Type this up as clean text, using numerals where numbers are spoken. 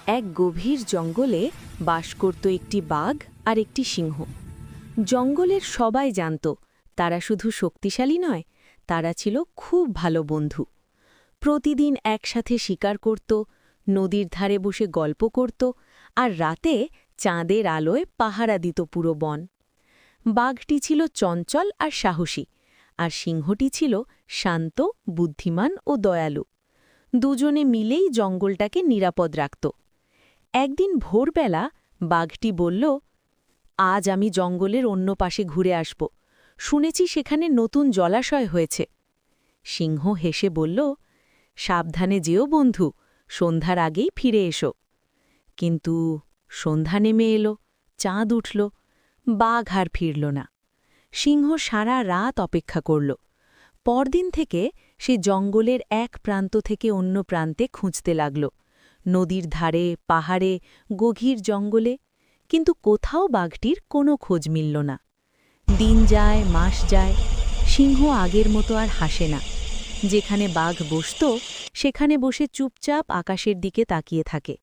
এক গভীর জঙ্গলে বাস করত একটি বাঘ আর একটি সিংহ। জঙ্গলের সবাই জানত তারা শুধু শক্তিশালী নয়, তারা ছিল খুব ভালো বন্ধু। প্রতিদিন একসাথে শিকার করত, নদীর ধারে বসে গল্প করত, আর রাতে চাঁদের আলোয় পাহারা দিত পুরো বন। বাঘটি ছিল চঞ্চল আর সাহসী, আর সিংহটি ছিল শান্ত, বুদ্ধিমান ও দয়ালু। দুজনে মিলেই জঙ্গলটাকে নিরাপদ রাখত। একদিন ভোরবেলা বাঘটি বলল, আজ আমি জঙ্গলের অন্য পাশে ঘুরে আসব, শুনেছি সেখানে নতুন জলাশয় হয়েছে। সিংহ হেসে বলল, সাবধানে যেও বন্ধু, সন্ধ্যার আগেই ফিরে এসো। কিন্তু সন্ধ্যা নেমে এলো, চাঁদ উঠল, বাঘ আর ফিরল না। সিংহ সারা রাত অপেক্ষা করল। পরদিন থেকে সে জঙ্গলের এক প্রান্ত থেকে অন্য প্রান্তে খুঁজতে লাগল, নদীর ধারে, পাহাড়ে, গভীর জঙ্গলে, কিন্তু কোথাও বাঘটির কোনো খোঁজ মিলল না। দিন যায়, মাস যায়, সিংহ আগের মতো আর হাসে না। যেখানে বাঘ বসত সেখানে বসে চুপচাপ আকাশের দিকে তাকিয়ে থাকে।